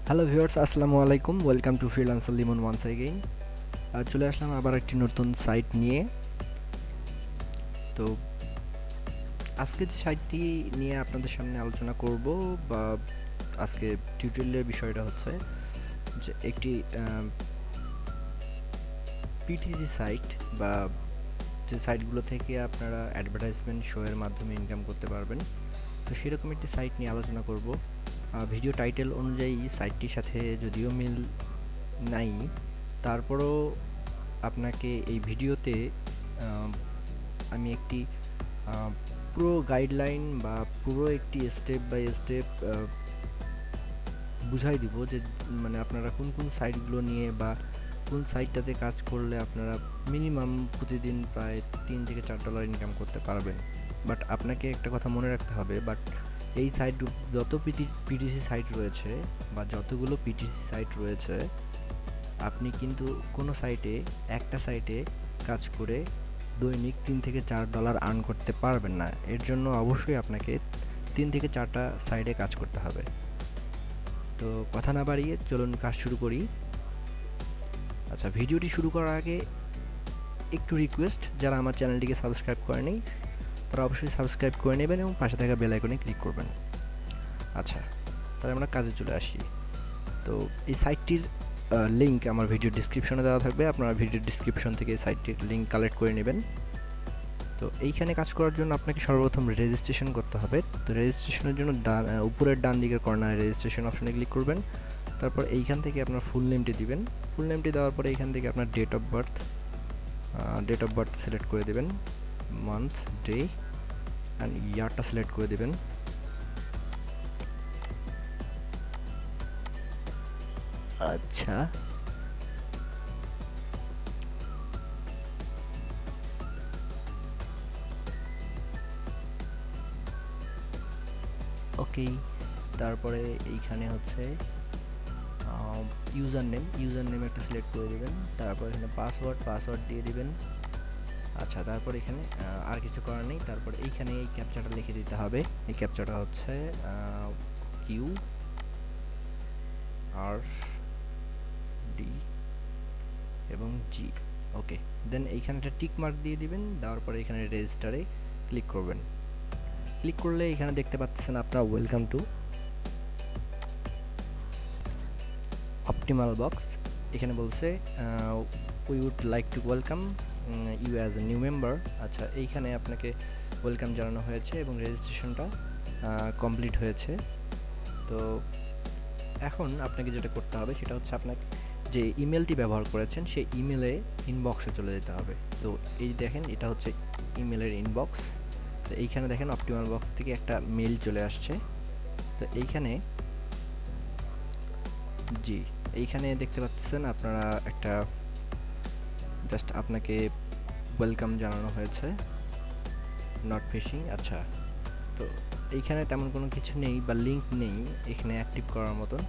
Hello viewers, আসসালামু আলাইকুম। Welcome to freelancer Limon once again. চলে আসলাম আবার একটি নতুন সাইট নিয়ে। তো আজকে যে সাইটটি নিয়ে আপনাদের সামনে আলোচনা করব বা আজকে টিউটোরিয়ালের বিষয়টা হচ্ছে যে একটি পিটিসি সাইট বা যে সাইটগুলো থেকে আপনারা অ্যাডভার্টাইজমেন্ট শো এর মাধ্যমে ইনকাম করতে পারবেন। তো সেরকম একটি সাইট নিয়ে আলোচনা করব। ভিডিও টাইটেল অনুযায়ী সাইটটির সাথে যদিও মিল নাই, তারপরও আপনাকে এই ভিডিওতে আমি একটি পুরো গাইডলাইন বা পুরো একটি স্টেপ বাই স্টেপ বুঝাই দিব যে মানে আপনারা কোন কোন সাইটগুলো নিয়ে বা কোন সাইটটাতে কাজ করলে আপনারা মিনিমাম প্রতিদিন প্রায় $3 থেকে $4 ইনকাম করতে পারবেন। বাট আপনাকে একটা কথা মনে রাখতে হবে, বাট এই সাইট যত পিটিসি সাইট রয়েছে বা যতগুলো পিটিসি সাইট রয়েছে, আপনি কিন্তু কোনো একটা সাইটে কাজ করে দৈনিক $3 থেকে $4 আর্ন করতে পারবেন না। এর জন্য অবশ্যই আপনাকে 3 থেকে 4টা সাইটে কাজ করতে হবে। তো কথা না বাড়িয়ে চলুন কাজ শুরু করি। আচ্ছা, ভিডিওটি শুরু করার আগে একটু রিকোয়েস্ট, যারা আমার চ্যানেলটিকে সাবস্ক্রাইব করেনি তারা অবশ্যই সাবস্ক্রাইব করে নেবেন এবং পাশে থাকা বেল আইকনে ক্লিক করবেন। আচ্ছা, তাহলে আমরা কাজে চলে আসি। তো এই সাইটটির লিঙ্ক আমার ভিডিও ডিসক্রিপশনে দেওয়া থাকবে, আপনারা ভিডিও ডিসক্রিপশন থেকে সাইটটির লিঙ্ক কালেক্ট করে নেবেন। তো এইখানে কাজ করার জন্য আপনাকে সর্বপ্রথম রেজিস্ট্রেশন করতে হবে। তো রেজিস্ট্রেশনের জন্য উপরের ডান দিকের কর্নারে রেজিস্ট্রেশন অপশনে ক্লিক করবেন। তারপর এইখান থেকে আপনার ফুল নেমটি দিবেন। ফুল নেমটি দেওয়ার পরে এইখান থেকে আপনার ডেট অফ বার্থ সিলেক্ট করে দেবেন, মান্থ, ডে অ্যান্ড ইয়ারটা সিলেক্ট করে দেবেন। আচ্ছা, ওকে। তারপরে এইখানে হচ্ছে ইউজার নেম একটা সিলেক্ট করে দেবেন। তারপর এখানে পাসওয়ার্ড দিয়ে দিবেন। আচ্ছা, তারপর এখানে আর কিছু করার নেই। তারপর এইখানে এই ক্যাপচাটা লিখে দিতে হবে। এই ক্যাপচাটা হচ্ছে কিউ আর ডি এবং জি। ওকে, দেন এইখানে একটা টিক মার্ক দিয়ে দিবেন। দেওয়ার পরে এখানে রেজিস্টারে ক্লিক করবেন। ক্লিক করলে এখানে দেখতে পাচ্ছেন আপনারা ওয়েলকাম টু অপটিমাল বক্স। এখানে বলছে we would like to welcome you as a new member. আচ্ছা, এইখানে আপনাকে ওয়েলকাম জানানো হয়েছে এবং রেজিস্ট্রেশনটা কমপ্লিট হয়েছে। তো এখন আপনাকে যেটা করতে হবে সেটা হচ্ছে আপনাকে যে ইমেলটি ব্যবহার করেছেন সেই ইমেলে ইনবক্সে চলে যেতে হবে। তো এই দেখেন, এটা হচ্ছে ইমেলের ইনবক্স। তো এইখানে দেখেন অপটিমাল বক্স থেকে একটা মেল চলে আসছে। তো এইখানে জি, এইখানে দেখতে পাচ্ছেন আপনারা একটা জাস্ট আপনাকে ওয়েলকাম জানানো হয়েছে, নট ফিশিং। আচ্ছা, তো এইখানে তেমন কোনো কিছু নেই বা লিঙ্ক নেই এখানে অ্যাক্টিভ করার মতন।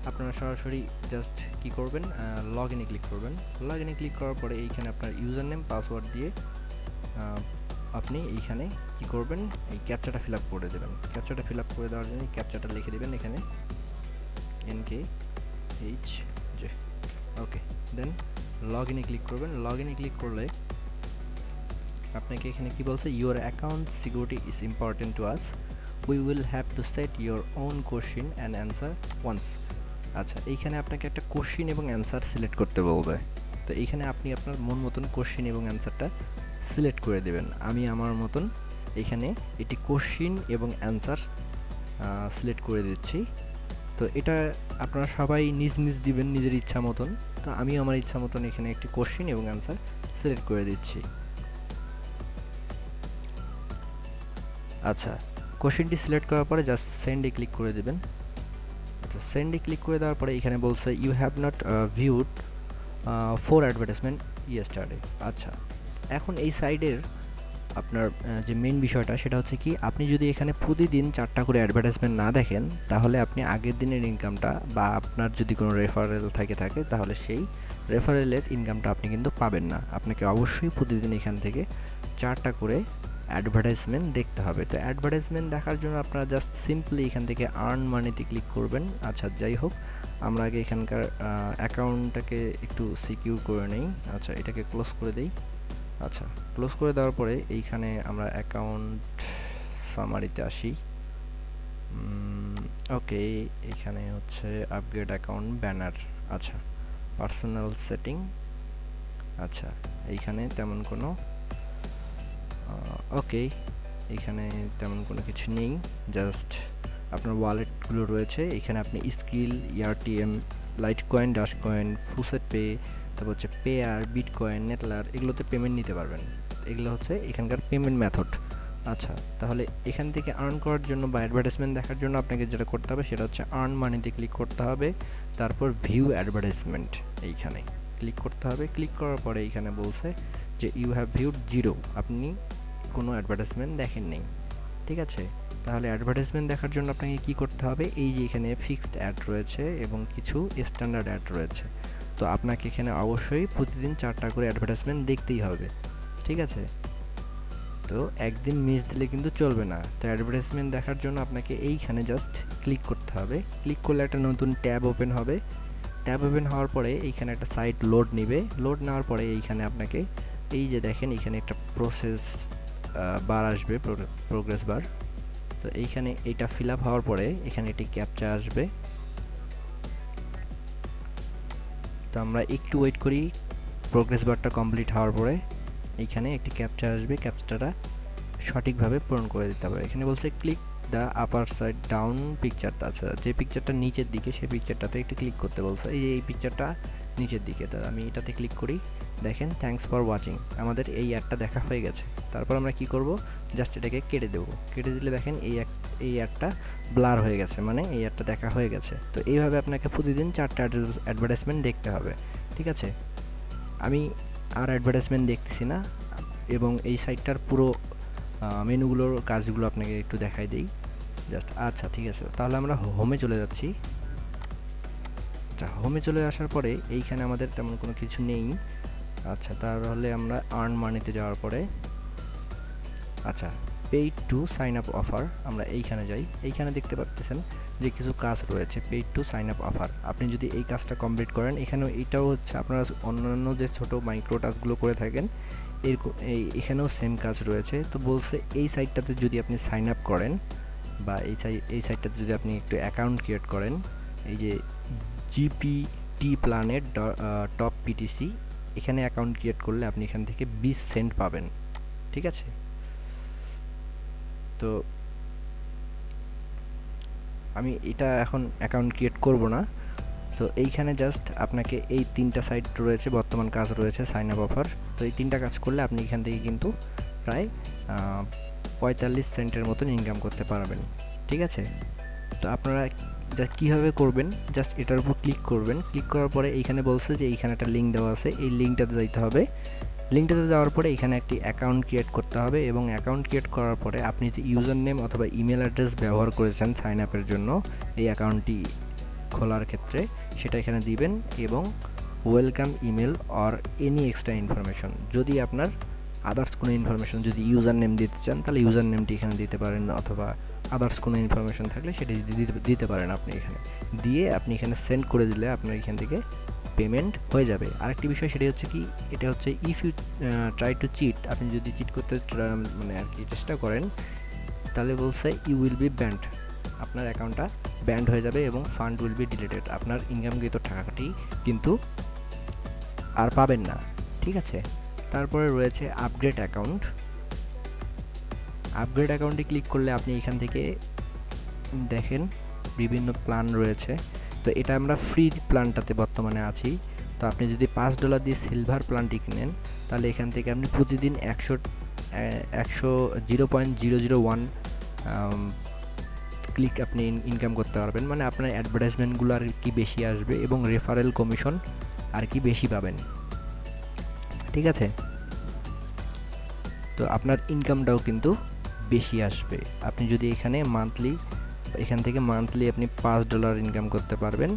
আপনারা সরাসরি জাস্ট কি করবেন, লগ ইনে ক্লিক করবেন। লগ ইনে ক্লিক করার পরে এইখানে আপনার ইউজার নেম পাসওয়ার্ড দিয়ে আপনি এইখানে কি করবেন, এই ক্যাপচাটা ফিল আপ করে দেবেন। ক্যাপচাটা ফিল আপ করে দেওয়ার জন্য ক্যাপচাটা লিখে দেবেন এখানে NKHJ। ওকে, দেন লগ ইনে ক্লিক করবেন। লগ ইনে ক্লিক করলে আপনাকে এখানে কি বলছে, your account security is important to us, we will have to set your own question and answer once. আচ্ছা, এইখানে আপনাকে একটা কোশ্চিন এবং অ্যান্সার সিলেক্ট করতে বলবে। তো এইখানে আপনি আপনার মন মতন কোশ্চিন এবং অ্যান্সারটা সিলেক্ট করে দেবেন। আমি আমার মতন এখানে এটি কোশ্চিন এবং অ্যান্সার সিলেক্ট করে দিচ্ছি। তো এটা আপনারা সবাই নিজ নিজ দিবেন নিজের ইচ্ছা মতন। তো আমি আমার ইচ্ছা মতন এখানে একটি কোশ্চিন এবং অ্যান্সার সিলেক্ট করে দিচ্ছি। আচ্ছা, কোশ্চেনটি সিলেক্ট করার পরে জাস্ট সেন্ডে ক্লিক করে দেবেন। আচ্ছা, সেন্ডে ক্লিক করে দেওয়ার পরে এখানে বলছে you have not viewed 4 advertisement yesterday. আচ্ছা, এখন এই সাইডের আপনার যে মেইন বিষয়টা সেটা হচ্ছে কি, আপনি যদি এখানে প্রতিদিন 4টা করে অ্যাডভার্টাইজমেন্ট না দেখেন তাহলে আপনি আগের দিনের ইনকামটা বা আপনার যদি কোনো রেফারেল থাকে তাহলে সেই রেফারেলের ইনকামটা আপনি কিন্তু পাবেন না। আপনাকে অবশ্যই প্রতিদিন এখান থেকে 4টা করে অ্যাডভার্টাইজমেন্ট দেখতে হবে। তো অ্যাডভার্টাইজমেন্ট দেখার জন্য আপনারা জাস্ট সিম্পলি এখান থেকে আর্ন মানিতে ক্লিক করবেন। আচ্ছা, যাই হোক, আমরা আগে এখানকার অ্যাকাউন্টটাকে একটু সিকিউর করে নেই। আচ্ছা, এটাকে ক্লোজ করে দেই। আচ্ছা, ক্লোজ করে দেওয়ার পরে এইখানে আমরা অ্যাকাউন্ট সামারিতে আসি। ওকে, এখানে হচ্ছে আপগ্রেড অ্যাকাউন্ট ব্যানার। আচ্ছা, পার্সোনাল সেটিং। আচ্ছা, এইখানে তেমন কোনো ওকে, এখানে তেমন কোনো কিছু নেই, জাস্ট আপনার ওয়ালেটগুলো রয়েছে। এখানে আপনি Skrill, Airtm, Litecoin, dash coin, FaucetPay, তারপর হচ্ছে পেয়ার, বিটকয়েন, নেটলার, এগুলোতে পেমেন্ট নিতে পারবেন। এগুলো হচ্ছে এখানকার পেমেন্ট মেথড। আচ্ছা, তাহলে এখান থেকে আর্ন করার জন্য বা অ্যাডভার্টাইজমেন্ট দেখার জন্য আপনাকে যেটা করতে হবে সেটা হচ্ছে আর্ন মানিতে ক্লিক করতে হবে, তারপর ভিউ অ্যাডভার্টাইজমেন্ট এইখানে ক্লিক করতে হবে। ক্লিক করার পরে এইখানে বলছে যে ইউ হ্যাভ ভিউড 0, আপনি কোনো অ্যাডভার্টাইজমেন্ট দেখেন নেই। ঠিক আছে, তাহলে অ্যাডভার্টাইজমেন্ট দেখার জন্য আপনাকে কি করতে হবে, এই যে এখানে ফিক্সড অ্যাড রয়েছে এবং কিছু স্ট্যান্ডার্ড অ্যাড রয়েছে। তো আপনাকে এখানে অবশ্যই প্রতিদিন 4টা করে অ্যাডভার্টাইজমেন্ট দেখতেই হবে। ঠিক আছে, তো একদিন মিস দিলে কিন্তু চলবে না। তো অ্যাডভার্টাইজমেন্ট দেখার জন্য আপনাকে এইখানে জাস্ট ক্লিক করতে হবে। ক্লিক করলে একটা নতুন ট্যাব ওপেন হবে। ট্যাব ওপেন হওয়ার পরে এইখানে একটা সাইট লোড নেবে। লোড নেওয়ার পরে এইখানে আপনাকে এই যে দেখেন এখানে একটা প্রসেস বার আসবে, প্রোগ্রেস বার। তো এইখানে এইটা ফিল আপ হওয়ার পরে এখানে একটি ক্যাপচা আসবে। তো আমরা একটু ওয়েট করি। প্রোগ্রেস বারটা কমপ্লিট হওয়ার পরে এইখানে একটি ক্যাপচা আসবে, ক্যাপচাটা সঠিকভাবে পূরণ করে দিতে হবে। এখানে বলছে click the upper side down পিকচারটা। আচ্ছা, যে পিকচারটা নিচের দিকে সেই পিকচারটাতে একটু ক্লিক করতে বলছে। এই পিকচারটা নিচের দিকে, তা আমি এটাতে ক্লিক করি। দেখেন থ্যাঙ্কস ফর ওয়াচিং, আমাদের এই অ্যাডটা দেখা হয়ে গেছে। তারপর আমরা কি করব, জাস্ট এটাকে কেটে দেবো। কেটে দিলে দেখেন এই অ্যাডটা ব্লার হয়ে গেছে, মানে এই অ্যাডটা দেখা হয়ে গেছে। তো এইভাবে আপনাকে প্রতিদিন 4টা অ্যাডভার্টাইজমেন্ট দেখতে হবে। ঠিক আছে, আমি আর অ্যাডভার্টাইজমেন্ট দেখতেছি না এবং এই সাইটটার পুরো মেনুগুলোর কাজগুলো আপনাকে একটু দেখাই দেই জাস্ট। আচ্ছা, ঠিক আছে, তাহলে আমরা হোমে চলে যাচ্ছি। আচ্ছা, হোমে চলে আসার পরে এইখানে আমাদের তেমন কোনো কিছু নেই। আচ্ছা, তাহলে আমরা আর্ন মানিতে যাওয়ার পরে আচ্ছা, paid to sign up offer, আমরা এইখানে যাই। এইখানে দেখতে পাচ্ছেন যে কিছু কাজ রয়েছে, paid to sign up offer. আপনি যদি এই কাজটা কমপ্লিট করেন, এখানেও এটাও হচ্ছে আপনারা অন্যান্য যে ছোটো মাইক্রো টাস্কগুলো করে থাকেন এখানেও সেম কাজ রয়েছে। তো বলছে এই সাইটটাতে যদি আপনি সাইন আপ করেন বা এই সাইটটাতে যদি আপনি একটু অ্যাকাউন্ট ক্রিয়েট করেন, এই যে জিপিটি প্ল্যানেট টপ পিটিসি, এখানে অ্যাকাউন্ট ক্রিয়েট করলে আপনি এখান থেকে 20 সেন্ট পাবেন। ঠিক আছে, তো আমি এটা এখন অ্যাকাউন্ট ক্রিয়েট করব না। তো এইখানে জাস্ট আপনাকে এই 3টা সাইট রয়েছে, বর্তমান কাজ রয়েছে সাইন আপ অফার। তো এই 3টা কাজ করলে আপনি এখান থেকে কিন্তু প্রায় 45 সেন্টের মতন ইনকাম করতে পারবেন। ঠিক আছে, তো আপনারা জাস্ট কীভাবে করবেন, জাস্ট এটার উপর ক্লিক করবেন। ক্লিক করার পরে এইখানে বলছে যে এইখানে একটা লিঙ্ক দেওয়া আছে, এই লিঙ্কটাতে যাইতে হবে। লিঙ্কটাতে যাওয়ার পরে এখানে একটি অ্যাকাউন্ট ক্রিয়েট করতে হবে এবং অ্যাকাউন্ট ক্রিয়েট করার পরে আপনি যে ইউজার নেম অথবা ইমেল অ্যাড্রেস ব্যবহার করেছেন সাইন আপের জন্য এই অ্যাকাউন্টটি খোলার ক্ষেত্রে, সেটা এখানে দিবেন এবং welcome email or any extra information, যদি আপনার আদার্স কোনো ইনফরমেশন যদি ইউজার নেম দিতে চান তাহলে ইউজার নেমটি এখানে দিতে পারেন, অথবা আদার্স কোনো ইনফরমেশন থাকলে সেটি দিতে পারেন। আপনি এখানে সেন্ড করে দিলে আপনার এখান থেকে পেমেন্ট হয়ে যাবে। আরেকটি বিষয় সেটি হচ্ছে কি, এটা হচ্ছে if you try to cheat, আপনি যদি চিট করতে মানে আর কি চেষ্টা করেন, তাহলে বলছে ইউ উইল বি ব্যান্ড, আপনার অ্যাকাউন্টটা ব্যান্ড হয়ে যাবে এবং ফান্ড উইল বি ডিলিটেড, আপনার ইনকামকৃত টাকাটি কিন্তু আর পাবেন না। ঠিক আছে, তারপরে রয়েছে আপগ্রেড অ্যাকাউন্ট। আপগ্রেড অ্যাকাউন্টে ক্লিক করলে আপনি এখান থেকে দেখেন বিভিন্ন প্ল্যান রয়েছে। তো এটা আমরা ফ্রি প্ল্যানটাতে বর্তমানে আছি। তো আপনি যদি $5 দিয়ে সিলভার প্ল্যানটি কিনেন তাহলে এখান থেকে আপনি প্রতিদিন 0.001 ক্লিক আপনি ইনকাম করতে পারবেন, মানে আপনার অ্যাডভার্টাইজমেন্টগুলো আর কি বেশি আসবে এবং রেফারেল কমিশন আর কি বেশি পাবেন। ঠিক আছে, তো আপনার ইনকামটাও কিন্তু বেশি আসবে। আপনি যদি এখান থেকে মান্থলি আপনি $5 ইনকাম করতে পারবেন,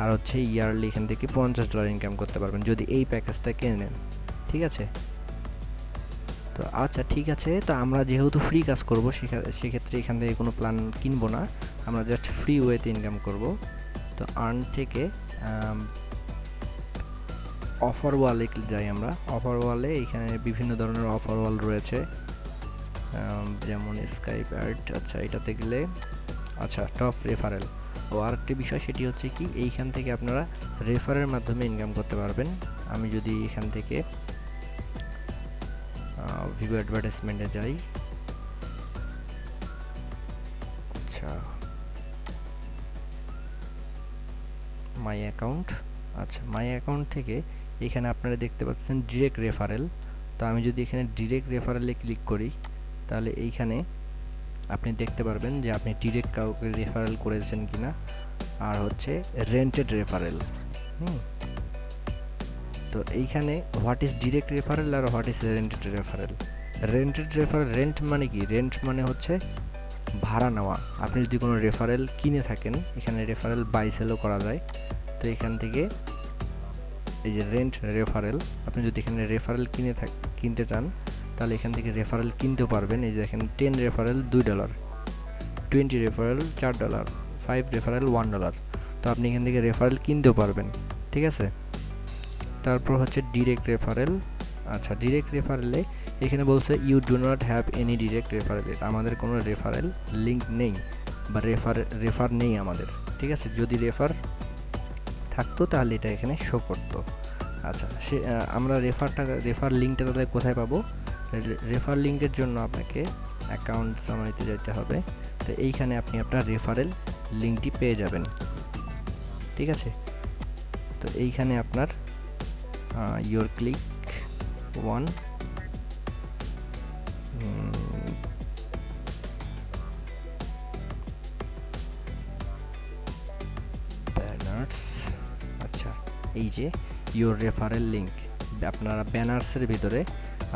আর হচ্ছে ইয়ারলি এখান থেকে $50 ইনকাম করতে পারবেন যদি এই প্যাকেজটা কিনে নেন। ঠিক আছে, তো আচ্ছা ঠিক আছে, তো আমরা যেহেতু ফ্রি কাজ করব সেক্ষেত্রে এখান থেকে কোনো প্ল্যান কিনবো না, আমরা জাস্ট ফ্রি ওয়েতে ইনকাম করব। তো আর্ন থেকে অফার ওয়ালে যাই আমরা। অফার ওয়ালে এখানে বিভিন্ন ধরনের অফার ওয়াল রয়েছে, যেমন স্কাইপ অ্যাড। আচ্ছা এটাতে গেলে আচ্ছা টপ রেফারেল। ও আরেকটি বিষয় সেটি হচ্ছে কি, এইখান থেকে আপনারা রেফারের মাধ্যমে ইনকাম করতে পারবেন। আমি যদি এখান থেকে ভিউ অ্যাডভার্টাইজমেন্টে যাই, আচ্ছা মাই অ্যাকাউন্ট। আচ্ছা মাই অ্যাকাউন্ট থেকে এখানে আপনারা দেখতে পাচ্ছেন ডিরেক্ট রেফারেল। তো আমি যদি এখানে ডিরেক্ট রেফারেলে ক্লিক করি, তাহলে এইখানে আপনি দেখতে পারবেন যে আপনি ডিরেক্ট কাউকে রেফারেল করেছেন কিনা, আর হচ্ছে রেন্টেড রেফারেল। তো এইখানে হোয়াট ইজ ডিরেক্ট রেফারেল আর what is rented referral. Rented referral, rent মানে কি, রেন্ট মানে হচ্ছে ভাড়া নেওয়া। আপনি যদি কোনো রেফারেল কিনে থাকেন, এখানে রেফারেল বাই সেলও করা যায়। তো এখান থেকে এই যে রেন্ট রেফারেল, আপনি যদি এখানে রেফারেল কিনতে চান, তাহলে এখান থেকে রেফারেল কিনতেও পারবেন। এই যে দেখেন 10 রেফারেল $2, 20 রেফারেল $4, 5 রেফারেল $1। তো আপনি এখান থেকে রেফারেল কিনতেও পারবেন, ঠিক আছে। তারপর হচ্ছে ডিরেক্ট রেফারেল। আচ্ছা ডিরেক্ট রেফারেলে এখানে বলছে you do not have any direct referral, আমাদের কোনো রেফারেল লিঙ্ক নেই বা রেফার নেই আমাদের, ঠিক আছে। যদি থাকতো তাহলে এটা এখানে শো করতো। আচ্ছা আমরা রেফার লিঙ্কটা তাহলে কোথায় পাবো? রেফার লিঙ্কের জন্য আপনাকে অ্যাকাউন্ট সামারিতে যেতে হবে। তো এইখানে আপনি আপনার রেফারেল লিঙ্কটি পেয়ে যাবেন, ঠিক আছে। তো এইখানে আপনার ইয়োর ক্লিক ওয়ান ব্যানার্স। আচ্ছা এই যে ইয়োর রেফারেল লিঙ্ক, আপনারা ব্যানার্সের ভিতরে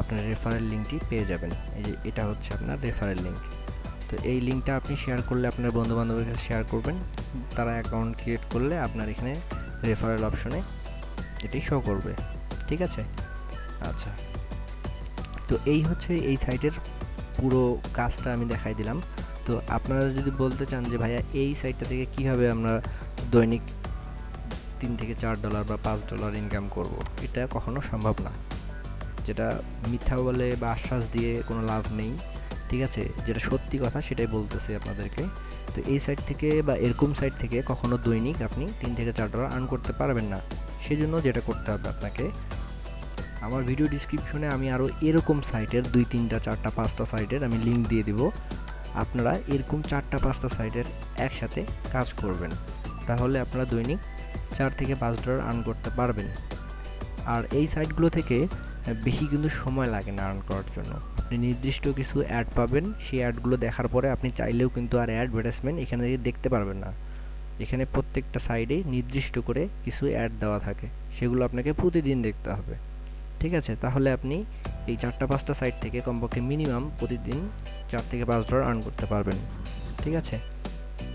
আপনার রেফারেল লিঙ্কটি পেয়ে যাবেন। এই যে এটা হচ্ছে আপনার রেফারেল লিঙ্ক। তো এই লিঙ্কটা আপনি শেয়ার করলে আপনার বন্ধু বান্ধবের কাছে শেয়ার করবেন, তারা অ্যাকাউন্ট ক্রিয়েট করলে আপনার এখানে রেফারেল অপশনে এটি শো করবে, ঠিক আছে। আচ্ছা তো এই হচ্ছে এই সাইটের পুরো কাজটা আমি দেখাই দিলাম। তো আপনারা যদি বলতে চান যে ভাইয়া এই সাইটটা থেকে কীভাবে আমরা দৈনিক $3 থেকে $4 বা $5 ইনকাম করব, এটা কখনো সম্ভব না। যেটা মিথ্যা বলে বা আশ্বাস দিয়ে কোনো লাভ নেই, ঠিক আছে। যেটা সত্যি কথা সেটাই বলতেছি আপনাদেরকে। তো এই সাইট থেকে বা এরকম সাইট থেকে কখনো দৈনিক আপনি $3 থেকে $4 আর্ন করতে পারবেন না। সেজন্য যেটা করতে হবে আপনাকে, আমার ভিডিও ডিসক্রিপশনে আমি আরও এরকম সাইটের 2, 3, 4, 5টা সাইটের আমি লিঙ্ক দিয়ে দিব। আপনারা এরকম 4টা 5টা সাইটের একসাথে কাজ করবেন, তাহলে আপনারা দৈনিক $4 থেকে $5 আর্ন করতে পারবেন। আর এই সাইটগুলো থেকে বেশি কিন্তু সময় লাগে না আর্ন করার জন্য। আপনি নির্দিষ্ট কিছু অ্যাড পাবেন, সেই অ্যাডগুলো দেখার পরে আপনি চাইলেও কিন্তু আর অ্যাডভার্টাইজমেন্ট এখানে দেখতে পারবেন না। এখানে প্রত্যেকটা সাইডে নির্দিষ্ট করে কিছু অ্যাড দেওয়া থাকে, সেগুলো আপনাকে প্রতিদিন দেখতে হবে, ঠিক আছে। তাহলে আপনি এই 4টা 5টা সাইট থেকে কমপক্ষে মিনিমাম প্রতিদিন $4 থেকে $5 আর্ন করতে পারবেন, ঠিক আছে।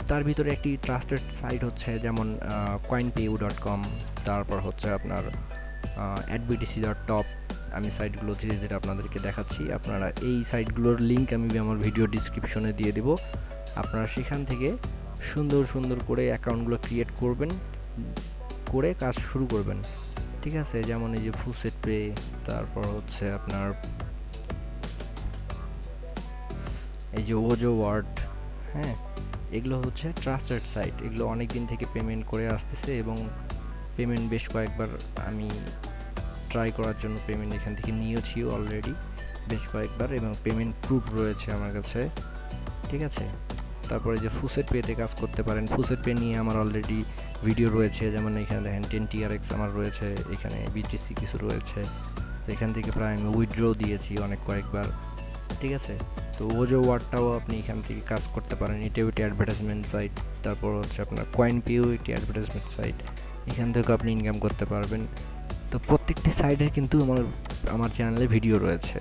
তার ভিতরে একটি ট্রাস্টেড সাইট হচ্ছে যেমন coinpayu.com, তারপর হচ্ছে আপনার adbtc.top। আমি সাইটগুলো ধীরে ধীরে আপনাদেরকে দেখাচ্ছি। আপনারা এই সাইটগুলোর লিঙ্ক আমি আমার ভিডিও ডিসক্রিপশনে দিয়ে দেব। আপনারা সেখান থেকে সুন্দর সুন্দর করে অ্যাকাউন্টগুলো ক্রিয়েট করবেন, করে কাজ শুরু করবেন, ঠিক আছে। যেমন এই যে ফুসেট পে, তারপর হচ্ছে আপনার এই যে ওজো ওয়ার্ড, হ্যাঁ, এগুলো হচ্ছে ট্রাস্টেড সাইট। এগুলো অনেক দিন থেকে পেমেন্ট করে আসতেছে এবং পেমেন্ট বেশ কয়েকবার আমি ট্রাই করার জন্য পেমেন্ট এখান থেকে নিয়েছি অলরেডি বেশ কয়েকবার, এবং পেমেন্ট প্রুফ রয়েছে আমার কাছে, ঠিক আছে। তারপরে যে ফুসেট পেতে কাজ করতে পারেন, ফুসেট পে নিয়ে আমার অলরেডি ভিডিও রয়েছে, যেমন এখানে দেখেন 10 TRX আমার রয়েছে, এখানে BTC কিছু রয়েছে। তো এখান থেকে প্রায় আমি উইথড্র দিয়েছি অনেক কয়েকবার, ঠিক আছে। তো ওজো ওয়ার্ডটাও আপনি এখান থেকে কাজ করতে পারেন, এটাও একটি অ্যাডভার্টাইজমেন্ট সাইট। তারপর হচ্ছে আপনার কয়েনপেও একটি অ্যাডভার্টাইজমেন্ট সাইট, এখান থেকে আপনি ইনকাম করতে পারবেন। তো প্রত্যেকটি সাইডের কিন্তু আমার চ্যানেলে ভিডিও রয়েছে।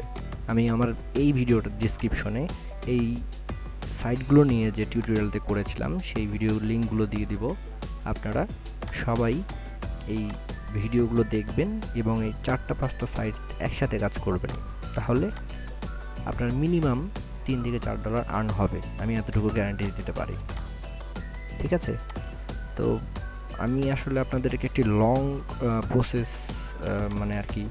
আমি আমার এই ভিডিওটার ডিসক্রিপশনে এই সাইটগুলো নিয়ে যে টিউটোরিয়ালতে করেছিলাম সেই ভিডিও লিঙ্কগুলো দিয়ে দিব। আপনারা সবাই এই ভিডিওগুলো দেখবেন এবং এই 4টা 5টা সাইট একসাথে কাজ করবেন, তাহলে আপনার মিনিমাম $3 থেকে $4 আর্ন হবে, আমি এতটুকু গ্যারান্টি দিতে পারি। ঠিক আছে? তো আমি আসলে আপনাদেরকে একটি লং প্রসেস মানে আর কি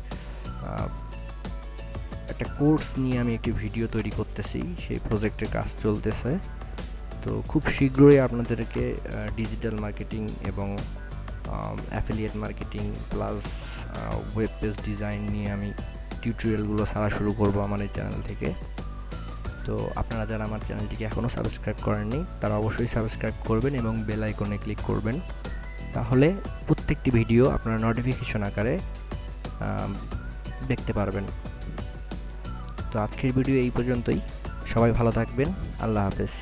একটা কোর্স নিয়ে আমি একটি ভিডিও তৈরি করতেছি, সেই প্রজেক্টের কাজ চলতেছে। তো খুব শীঘ্রই আপনাদেরকে ডিজিটাল মার্কেটিং এবং affiliate marketing plus web page design নিয়ে আমি টিউটোরিয়ালগুলো ছাড়া শুরু করব আমার এই চ্যানেল থেকে। তো আপনারা যারা আমার চ্যানেলটিকে এখনও সাবস্ক্রাইব করেননি তারা অবশ্যই সাবস্ক্রাইব করবেন এবং বেল আইকনে ক্লিক করবেন, তাহলে প্রত্যেকটি ভিডিও আপনারা নোটিফিকেশন আকারে দেখতে পারবেন। তো আজকের ভিডিও এই পর্যন্তই, সবাই ভালো থাকবেন, আল্লাহ হাফেজ।